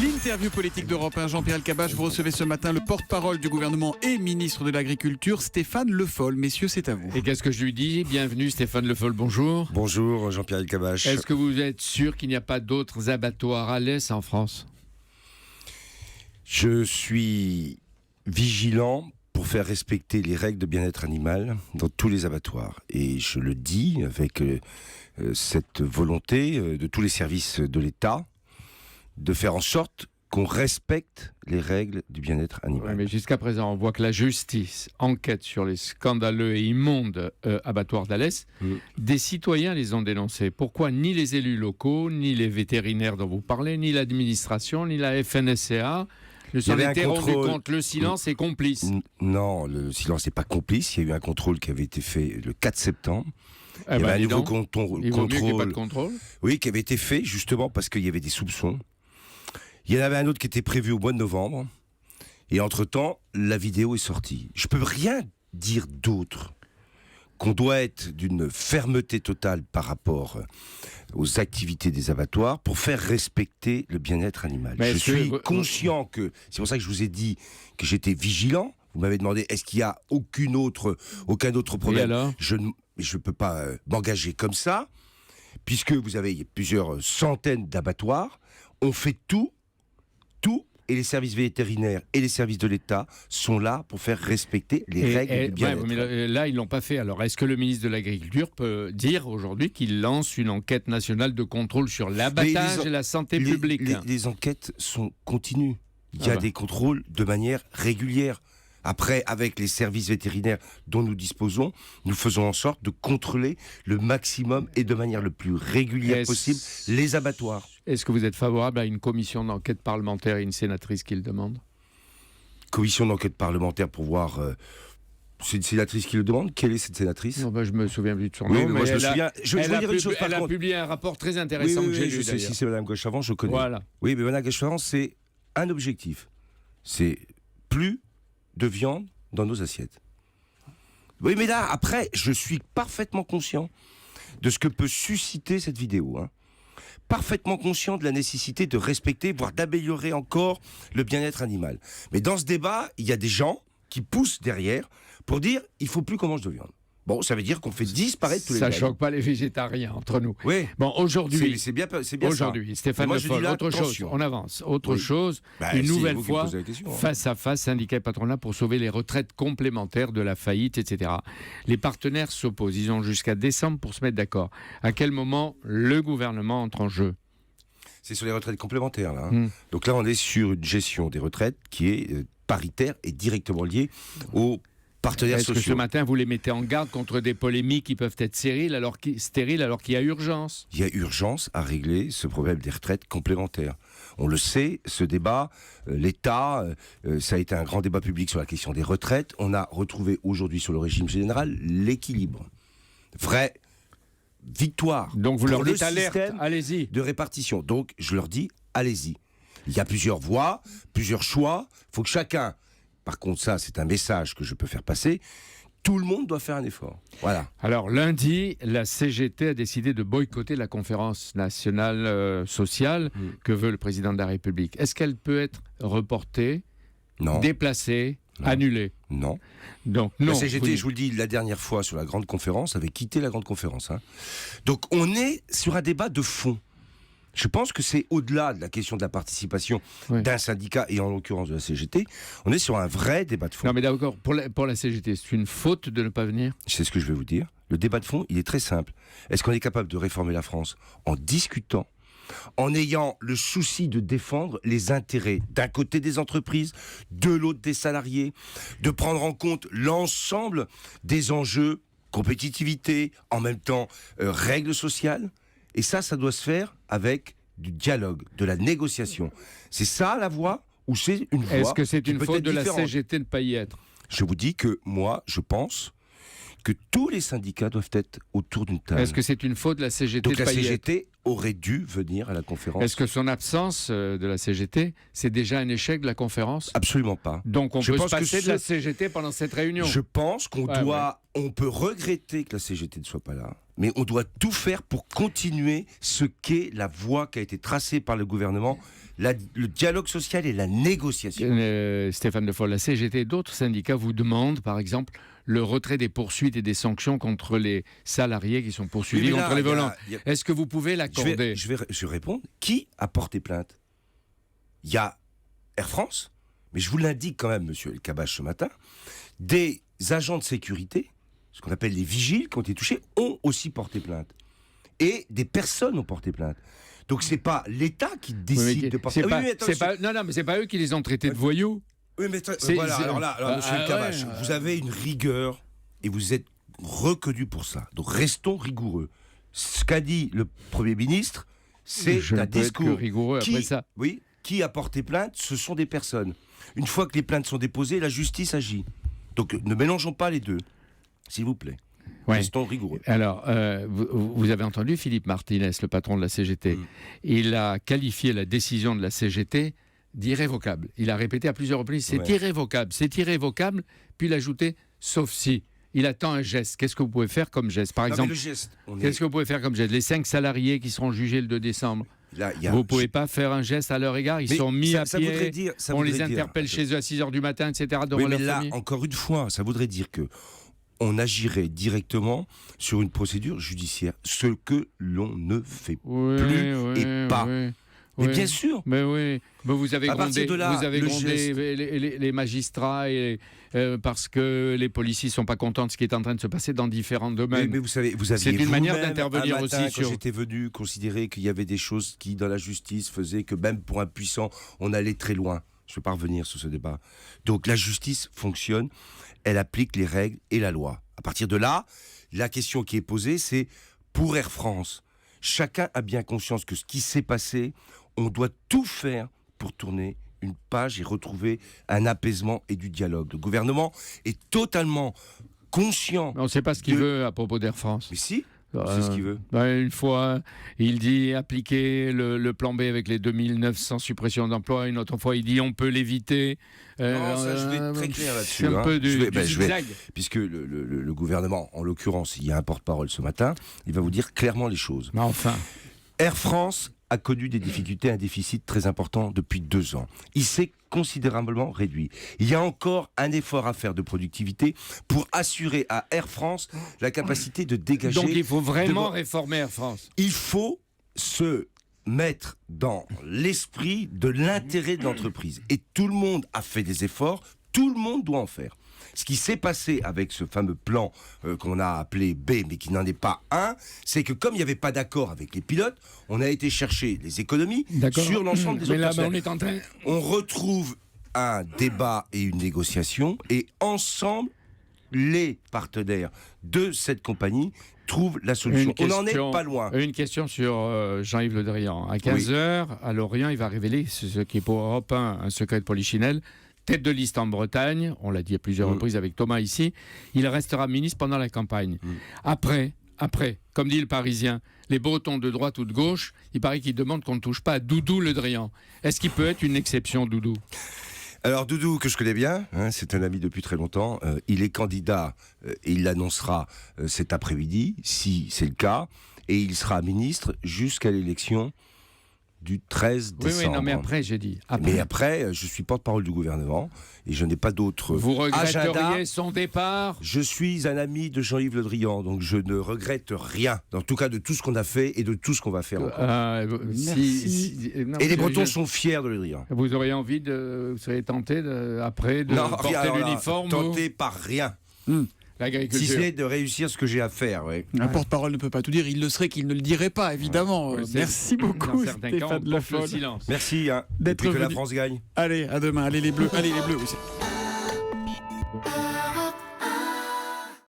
L'interview politique d'Europe 1, Jean-Pierre Elkabbach, vous recevez ce matin le porte-parole du gouvernement et ministre de l'Agriculture, Stéphane Le Foll. Messieurs, c'est à vous. Et qu'est-ce que je lui dis? Bienvenue Stéphane Le Foll, bonjour. Bonjour Jean-Pierre Elkabbach. Est-ce que vous êtes sûr qu'il n'y a pas d'autres abattoirs à l'Est en France? Je suis vigilant pour faire respecter les règles de bien-être animal dans tous les abattoirs. Et je le dis avec cette volonté de tous les services de l'État de faire en sorte qu'on respecte les règles du bien-être animal. Oui, mais jusqu'à présent, on voit que la justice enquête sur les scandaleux et immondes abattoirs d'Alès. Des citoyens les ont dénoncés. Pourquoi ni les élus locaux, ni les vétérinaires dont vous parlez, ni l'administration, ni la FNSEA ne s'en étaient rendus compte? Le silence est complice. Non, le silence n'est pas complice. Il y a eu un contrôle qui avait été fait le 4 septembre. Il y avait un nouveau contrôle. Il vaut mieux qu'il n'y ait pas de contrôle. Oui, qui avait été fait justement parce qu'il y avait des soupçons. Il y en avait un autre qui était prévu au mois de novembre. Et entre-temps, la vidéo est sortie. Je peux rien dire d'autre qu'on doit être d'une fermeté totale par rapport aux activités des abattoirs pour faire respecter le bien-être animal. Je suis conscient que... C'est pour ça que je vous ai dit que j'étais vigilant. Vous m'avez demandé, est-ce qu'il y a aucun autre problème? Et alors? Je ne peux pas m'engager comme ça, puisque vous avez plusieurs centaines d'abattoirs. On fait tout, et les services vétérinaires et les services de l'État sont là pour faire respecter les règles du bien-être. Ouais, mais là, ils ne l'ont pas fait. Alors, est-ce que le ministre de l'Agriculture peut dire aujourd'hui qu'il lance une enquête nationale de contrôle sur l'abattage et la santé publique? Les enquêtes sont continues. Il y a des contrôles de manière régulière. Après, avec les services vétérinaires dont nous disposons, nous faisons en sorte de contrôler le maximum et de manière le plus régulière possible les abattoirs. Est-ce que vous êtes favorable à une commission d'enquête parlementaire et une sénatrice qui le demande? Commission d'enquête parlementaire pour voir... c'est une sénatrice qui le demande. Quelle est cette sénatrice? Non, je me souviens plus de son nom. Oui, mais moi je me souviens. Elle a publié un rapport très intéressant que j'ai lu. Je sais, si c'est Mme Gauche-Avant, je connais. Voilà. Oui, mais Mme Gauche-Avant, c'est un objectif. C'est plus de viande dans nos assiettes. Oui, mais là, après, je suis parfaitement conscient de ce que peut susciter cette vidéo. Parfaitement conscient de la nécessité de respecter, voire d'améliorer encore le bien-être animal. Mais dans ce débat, il y a des gens qui poussent derrière pour dire « il ne faut plus qu'on mange de viande ». Bon, ça veut dire qu'on fait disparaître tous les... Ça ne choque pas les végétariens entre nous. Oui. Bon, aujourd'hui... C'est bien aujourd'hui, Stéphane Le Foll, autre chose. On avance. Autre chose, une nouvelle fois, face à face, syndicats et patronat pour sauver les retraites complémentaires de la faillite, etc. Les partenaires s'opposent. Ils ont jusqu'à décembre pour se mettre d'accord. À quel moment le gouvernement entre en jeu? C'est sur les retraites complémentaires, là. Donc là, on est sur une gestion des retraites qui est paritaire et directement liée aux partenaires sociaux. Est-ce que ce matin, vous les mettez en garde contre des polémiques qui peuvent être stériles alors qu'il y a urgence? Il y a urgence à régler ce problème des retraites complémentaires. On le sait, ce débat, l'État, ça a été un grand débat public sur la question des retraites. On a retrouvé aujourd'hui sur le régime général l'équilibre. Vraie victoire. Donc vous leur dites alerte, allez-y. De répartition. Donc je leur dis, allez-y. Il y a plusieurs voies, plusieurs choix. Il faut que chacun... Par contre, ça, c'est un message que je peux faire passer. Tout le monde doit faire un effort. Voilà. Alors, lundi, la CGT a décidé de boycotter la conférence nationale sociale que veut le président de la République. Est-ce qu'elle peut être reportée, déplacée, annulée? Non. Donc, non. La CGT, je vous le dis, la dernière fois sur la grande conférence, avait quitté la grande conférence. Donc, on est sur un débat de fond. Je pense que c'est au-delà de la question de la participation d'un syndicat, et en l'occurrence de la CGT, on est sur un vrai débat de fond. Non mais d'accord, pour la CGT, c'est une faute de ne pas venir? C'est ce que je vais vous dire. Le débat de fond, il est très simple. Est-ce qu'on est capable de réformer la France en discutant, en ayant le souci de défendre les intérêts d'un côté des entreprises, de l'autre des salariés, de prendre en compte l'ensemble des enjeux, compétitivité, en même temps règles sociales? Et ça doit se faire avec du dialogue, de la négociation. C'est ça la voie ou c'est une voie? Est-ce que c'est une faute de la CGT de ne pas y être? Je vous dis que moi, je pense que tous les syndicats doivent être autour d'une table. Est-ce que c'est une faute de la CGT de ne pas y être? Donc la CGT aurait dû venir à la conférence. Est-ce que son absence de la CGT, c'est déjà un échec de la conférence ? Absolument pas. Donc on Je peut se pense que passer de la CGT pendant cette réunion. Je pense qu'on Ouais, on peut regretter que la CGT ne soit pas là, mais on doit tout faire pour continuer ce qu'est la voie qui a été tracée par le gouvernement, le dialogue social et la négociation. Stéphane Le Foll, la CGT et d'autres syndicats vous demandent, par exemple, le retrait des poursuites et des sanctions contre les salariés qui sont poursuivis Oui, mais là, contre les volants. il y a- Est-ce que vous pouvez l'accorder ? Je vais répondre. Qui a porté plainte ? Il y a Air France, mais je vous l'indique quand même, monsieur El Kabbach, ce matin, des agents de sécurité, ce qu'on appelle les vigiles qui ont été touchés, ont aussi porté plainte. Et des personnes ont porté plainte. Donc c'est pas l'État qui décide de porter plainte. Non, mais c'est pas eux qui les ont traités de voyous. Oui, mais voilà, alors là, monsieur El Kabbach, vous avez une rigueur et vous êtes reconnu pour ça. Donc restons rigoureux. Ce qu'a dit le Premier ministre, c'est un discours. Je ne peux être que rigoureux après ça. Oui, qui a porté plainte, ce sont des personnes. Une fois que les plaintes sont déposées, la justice agit. Donc ne mélangeons pas les deux, s'il vous plaît. Ouais. Restons rigoureux. Alors, vous avez entendu Philippe Martinez, le patron de la CGT. Il a qualifié la décision de la CGT d'irrévocable. Il a répété à plusieurs reprises, c'est irrévocable, c'est irrévocable. Puis il a ajouté, sauf si. Il attend un geste. Qu'est-ce que vous pouvez faire comme geste ? Par exemple, qu'est-ce que vous pouvez faire comme geste ? Les 5 salariés qui seront jugés le 2 décembre. Vous ne pouvez pas faire un geste à leur égard. Ils sont mis à pied. On les interpelle chez eux à 6h du matin, etc. Oui, mais là, encore une fois, ça voudrait dire que on agirait directement sur une procédure judiciaire, ce que l'on ne fait plus et pas. Mais bien sûr. Mais oui. Mais vous avez grondé, geste... les magistrats parce que les policiers ne sont pas contents de ce qui est en train de se passer dans différents domaines. Mais vous savez, vous aviez c'est une manière d'intervenir aussi. Quand j'étais venu considérer qu'il y avait des choses qui, dans la justice, faisaient que même pour un puissant, on allait très loin. Je ne vais pas revenir sur ce débat. Donc la justice fonctionne, elle applique les règles et la loi. À partir de là, la question qui est posée, c'est pour Air France. Chacun a bien conscience que ce qui s'est passé, on doit tout faire pour tourner une page et retrouver un apaisement et du dialogue. Le gouvernement est totalement conscient. Mais on ne sait pas ce qu'il veut à propos d'Air France. Mais si, c'est ce qu'il veut. Une fois, il dit appliquer le plan B avec les 2900 suppressions d'emplois. Une autre fois, il dit on peut l'éviter. Non, ça, je vais être très clair là-dessus. C'est un peu du zigzag. Puisque le gouvernement, en l'occurrence, il y a un porte-parole ce matin, il va vous dire clairement les choses. Mais enfin. Air France a connu des difficultés, un déficit très important depuis 2 ans. Il s'est considérablement réduit. Il y a encore un effort à faire de productivité pour assurer à Air France la capacité de dégager... Donc il faut vraiment réformer Air France. Il faut se mettre dans l'esprit de l'intérêt de l'entreprise. Et tout le monde a fait des efforts, tout le monde doit en faire. Ce qui s'est passé avec ce fameux plan qu'on a appelé B, mais qui n'en est pas un, c'est que comme il n'y avait pas d'accord avec les pilotes, on a été chercher les économies sur l'ensemble des autres personnels. On retrouve un débat et une négociation, et ensemble, les partenaires de cette compagnie trouvent la solution. On n'en est pas loin. Une question sur Jean-Yves Le Drian. À 15h, à Lorient, il va révéler ce qui est pour Europe 1 un secret de Polichinelle. Tête de liste en Bretagne, on l'a dit à plusieurs reprises avec Thomas ici, il restera ministre pendant la campagne. Après, comme dit le Parisien, les Bretons de droite ou de gauche, il paraît qu'ils demandent qu'on ne touche pas à Doudou Le Drian. Est-ce qu'il peut être une exception, Doudou ? Alors Doudou, que je connais bien, c'est un ami depuis très longtemps, il est candidat et il l'annoncera cet après-midi, si c'est le cas, et il sera ministre jusqu'à l'élection du 13 décembre. Oui, non, mais après, j'ai dit. Mais après, je suis porte-parole du gouvernement et je n'ai pas d'autre Vous regretteriez agenda. Son départ ? Je suis un ami de Jean-Yves Le Drian, donc je ne regrette rien, en tout cas de tout ce qu'on a fait et de tout ce qu'on va faire encore. Et les Bretons sont fiers de Le Drian. Vous auriez envie vous seriez tenté après de porter l'uniforme tenté par rien. Si ce n'est de réussir ce que j'ai à faire. Ouais. Un porte-parole ne peut pas tout dire. Il le serait qu'il ne le dirait pas, évidemment. Merci beaucoup, Stéphane Le Foll. Merci. D'être que la venu. France gagne. Allez, à demain. Allez les Bleus. Allez les Bleus aussi.